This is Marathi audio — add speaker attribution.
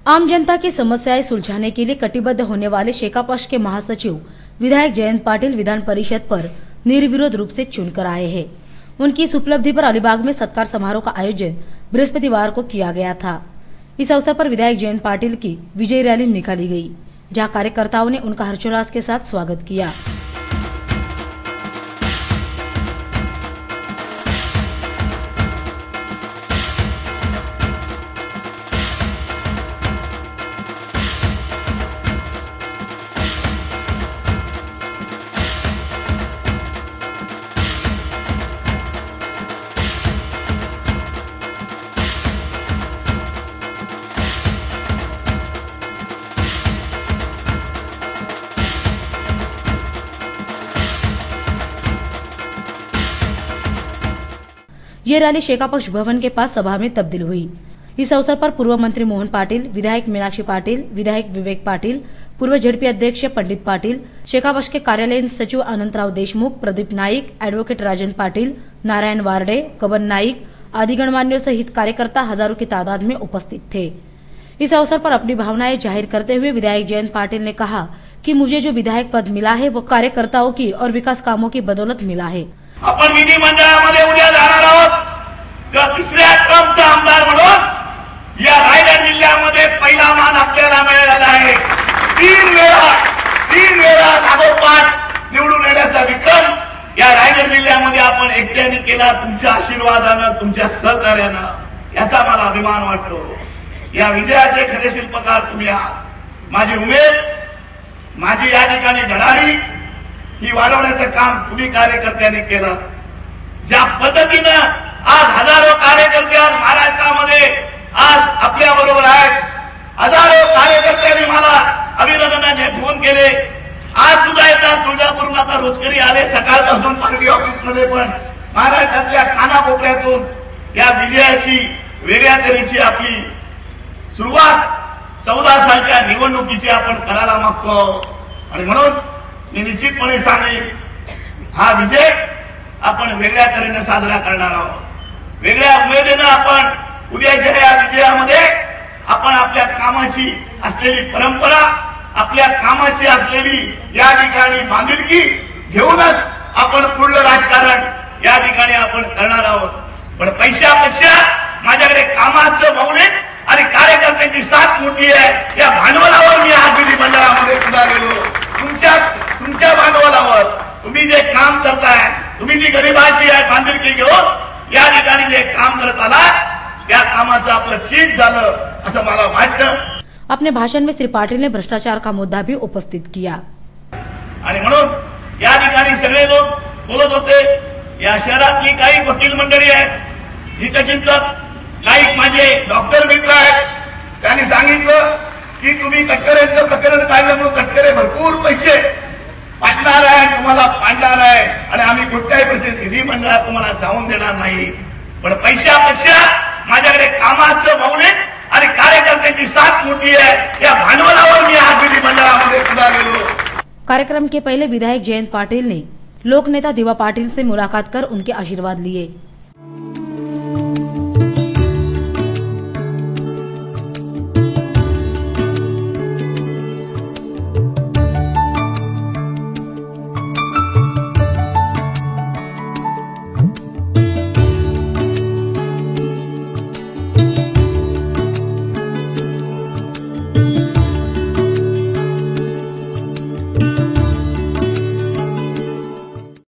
Speaker 1: आम जनता की समस्याएं सुलझाने के लिए कटिबद्ध होने वाले शेकापक्ष के महासचिव विधायक जयंत पाटिल विधान परिषद पर निर्विरोध रूप से चुनकर आए हैं। उनकी इस उपलब्धि पर अलीबाग में सत्कार समारोह का आयोजन बृहस्पतिवार को किया गया था। इस अवसर पर विधायक जयंत पाटिल की विजय रैली निकाली गई, जहां कार्यकर्ताओं ने उनका हर्षोल्लास के साथ स्वागत किया। ये रैली शेकापक्ष भवन के पास सभा में तब्दील हुई। इस अवसर पर पूर्व मंत्री मोहन पाटिल, विधायक मीनाक्षी पाटिल, विधायक विवेक पाटिल, पूर्व झडपी अध्यक्ष पंडित पाटिल, शेकापक्ष के कार्यालयीन सचिव अनंतराव देशमुख, प्रदीप नाईक, एडवोकेट राजन पाटिल, नारायण वारडे, कबन नाईक आदि गणमान्यों सहित कार्यकर्ता हजारों की तादाद में उपस्थित थे। इस अवसर पर अपनी भावनाएं जाहिर करते हुए विधायक जयंत पाटिल ने कहा कि मुझे जो विधायक पद मिला है वो कार्यकर्ताओं की और विकास कामों की बदौलत मिला है।
Speaker 2: आपण विधिमंडळामध्ये उद्या जाणार आहोत तर तिसऱ्या क्रमचा आमदार म्हणून या रायगड जिल्ह्यामध्ये पहिला मान आपल्याला मिळालेला आहे। तीन वेळा लागोपाठ निवडून येण्याचा विक्रम या रायगड जिल्ह्यामध्ये आपण एकट्याने केला, तुमच्या आशीर्वादानं, तुमच्या सहकार्यानं, याचा मला अभिमान वाटतो। या विजयाचे खरे शिल्पकार तुम्ही आहात। माझी उमेद, माझी या ठिकाणी धडाडी ही वाढवण्याचं काम तुम्ही कार्यकर्त्यांनी केलं। ज्या पद्धतीनं आज हजारो कार्यकर्ते महाराष्ट्रामध्ये आज आपल्या बरोबर आहेत। हजारो कार्यकर्त्यांनी मला अभिनंदनाचे फोन केले। आज सुद्धा येतात तुळजापूरून, आता रोजकरी आले सकाळपासून पार्टी ऑफिसमध्ये, पण महाराष्ट्रातल्या कानाकोपऱ्यातून या विजयाची वेगळ्या तऱ्हेची आपली सुरुवात 14 सालच्या निवडणुकीची आपण करायला मागतो। आणि म्हणून मी निश्चितपणे सांगेन, हा विजय आपण वेगळ्या तऱ्हेने साजरा करणार आहोत। वेगळ्या उमेदीने आपण उद्याच्या या विजयामध्ये आपण आपल्या कामाची असलेली परंपरा, आपल्या कामाची असलेली या ठिकाणी बांधिलकी घेऊनच आपण पुढलं राजकारण या ठिकाणी आपण करणार आहोत। पण पैशापेक्षा माझ्याकडे कामाचं मौलिक आणि कार्यकर्त्यांची साथ मोठी आहे। या भांडवलावर मी आज विधिमंडळामध्ये उभारलेलो, तुमच्या भांडवलावर तुम्ही जे काम करताय, तुम्ही जी गरिबाची बांधिलकी घेऊन या ठिकाणी जे काम करत आलात, त्या कामाचं आपलं चीज झालं असं मला वाटतं।
Speaker 1: अपने भाषण में श्री पाटिल ने भ्रष्टाचार का मुद्दा भी उपस्थित किया।
Speaker 2: आणि म्हणून या ठिकाणी सगळे लोक बोलत होते। या शहरातली काही वकील मंडळी आहेत, हितचिंतक, काही माझे डॉक्टर मित्र आहेत, त्यांनी सांगितलं की तुम्ही कटकरेंचं प्रकरण काढलं म्हणून कटकरे भरपूर पैसे पाडणार आहे, तुम्हाला पाडणार आहे आणि आम्ही कुठल्याही परिस्थितीत विधिमंडळात तुम्हाला जाऊन देणार नाही। पण पैशापेक्षा माझ्याकडे कामाचं मौलिक आणि कार्यकर्त्यांची साथ मोठी आहे। या भांडवलावर मी आज विधिमंडळामध्ये उभारलेलो।
Speaker 1: कार्यक्रम के पहले विधायक जयंत पाटिल ने लोक नेता दिवा पाटिल से मुलाकात कर उनके आशीर्वाद लिए।